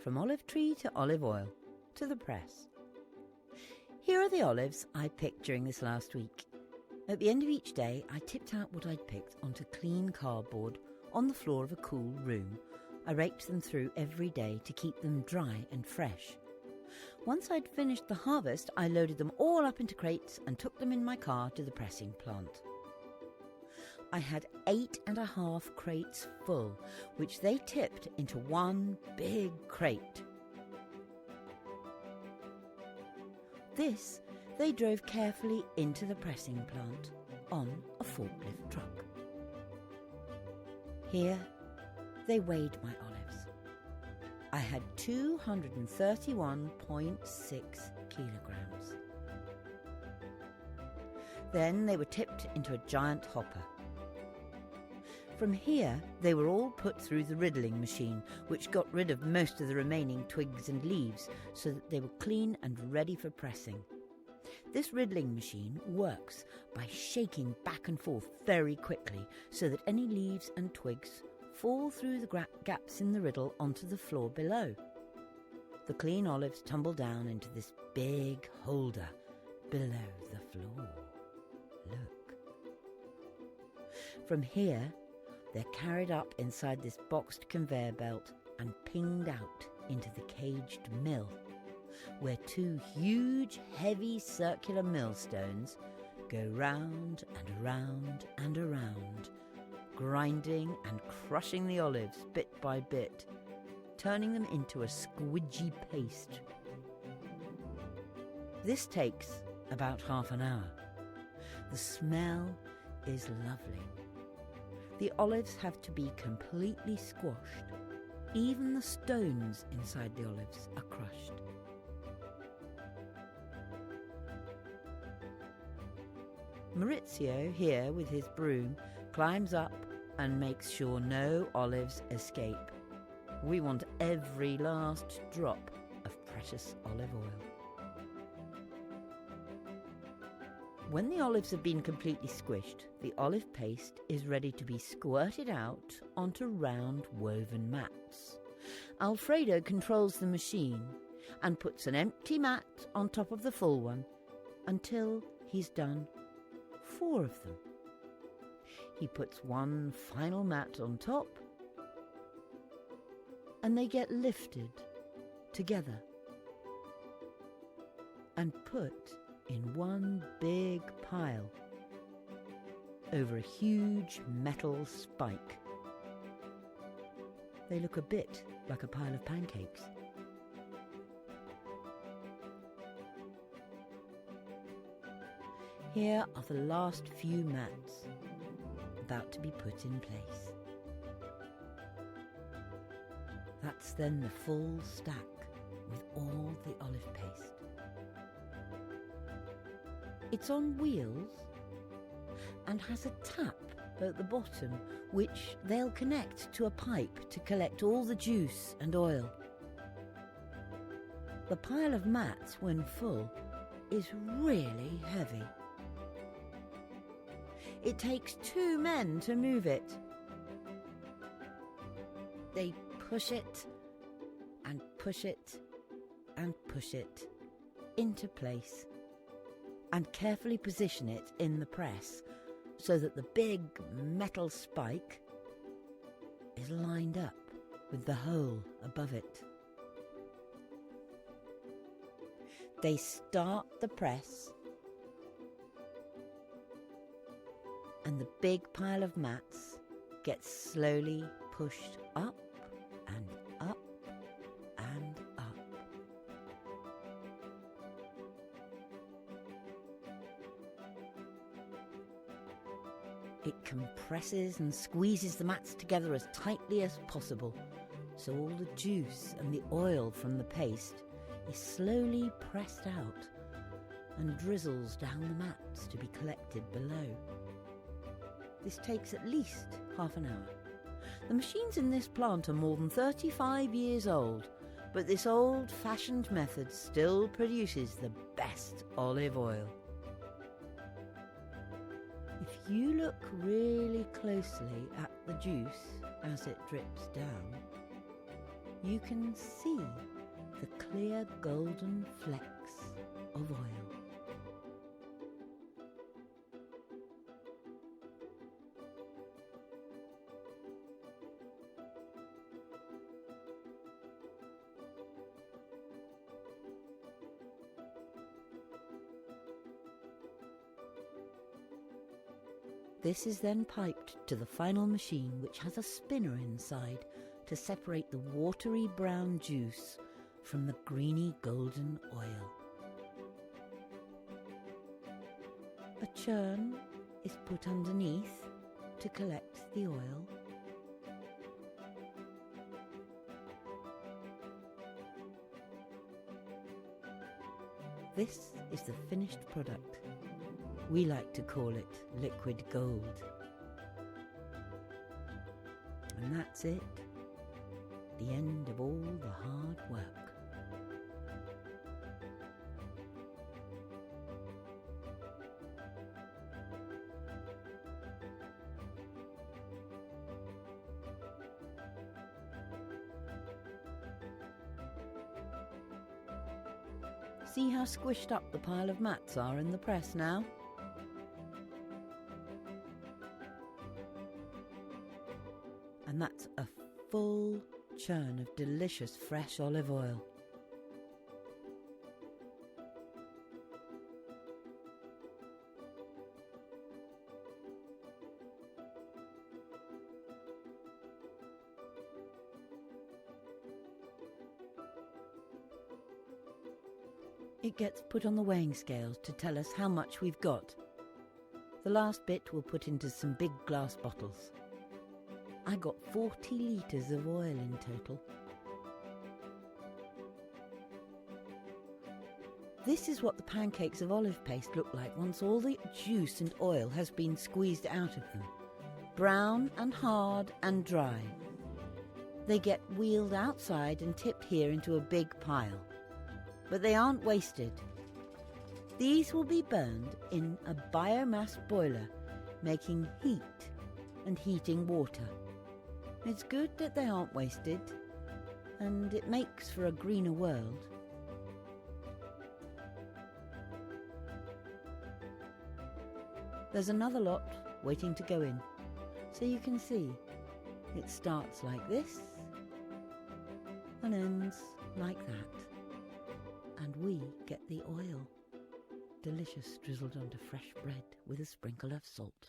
From olive tree to olive oil, to the press. Here are the olives I picked during this last week. At the end of each day, I tipped out what I'd picked onto clean cardboard on the floor of a cool room. I raked them through every day to keep them dry and fresh. Once I'd finished the harvest, I loaded them all up into crates and took them in my car to the pressing plant. I had 8.5 crates full, which they tipped into one big crate. This they drove carefully into the pressing plant on a forklift truck. Here they weighed my olives. I had 231.6 kilograms. Then they were tipped into a giant hopper. From here, they were all put through the riddling machine, which got rid of most of the remaining twigs and leaves so that they were clean and ready for pressing. This riddling machine works by shaking back and forth very quickly so that any leaves and twigs fall through the gaps in the riddle onto the floor below. The clean olives tumble down into this big holder below the floor. Look. From here, they're carried up inside this boxed conveyor belt and pinged out into the caged mill, where two huge, heavy circular millstones go round and around and around, grinding and crushing the olives bit by bit, turning them into a squidgy paste. This takes about half an hour. The smell is lovely. The olives have to be completely squashed. Even the stones inside the olives are crushed. Maurizio, here with his broom, climbs up and makes sure no olives escape. We want every last drop of precious olive oil. When the olives have been completely squished, the olive paste is ready to be squirted out onto round woven mats. Alfredo controls the machine and puts an empty mat on top of the full one until he's done 4 of them. He puts one final mat on top and they get lifted together and put in one big pile over a huge metal spike. They look a bit like a pile of pancakes. Here are the last few mats about to be put in place. That's then the full stack with all the olive paste. It's on wheels and has a tap at the bottom which they'll connect to a pipe to collect all the juice and oil. The pile of mats, when full, is really heavy. It takes 2 men to move it. They push it and push it and push it into place and carefully position it in the press so that the big metal spike is lined up with the hole above it. They start the press and the big pile of mats gets slowly pushed up and up and up. It compresses and squeezes the mats together as tightly as possible, so all the juice and the oil from the paste is slowly pressed out and drizzles down the mats to be collected below. This takes at least half an hour. The machines in this plant are more than 35 years old, but this old-fashioned method still produces the best olive oil. If you look really closely at the juice as it drips down, you can see the clear golden flecks of oil. This is then piped to the final machine, which has a spinner inside to separate the watery brown juice from the greeny golden oil. A churn is put underneath to collect the oil. This is the finished product. We like to call it liquid gold. And that's it, the end of all the hard work. See how squished up the pile of mats are in the press now? And that's a full churn of delicious fresh olive oil. It gets put on the weighing scales to tell us how much we've got. The last bit we'll put into some big glass bottles. I got 40 litres of oil in total. This is what the pancakes of olive paste look like once all the juice and oil has been squeezed out of them. Brown and hard and dry. They get wheeled outside and tipped here into a big pile. But they aren't wasted. These will be burned in a biomass boiler, making heat and heating water. It's good that they aren't wasted, and it makes for a greener world. There's another lot waiting to go in, so you can see it starts like this and ends like that. And we get the oil, delicious drizzled onto fresh bread with a sprinkle of salt.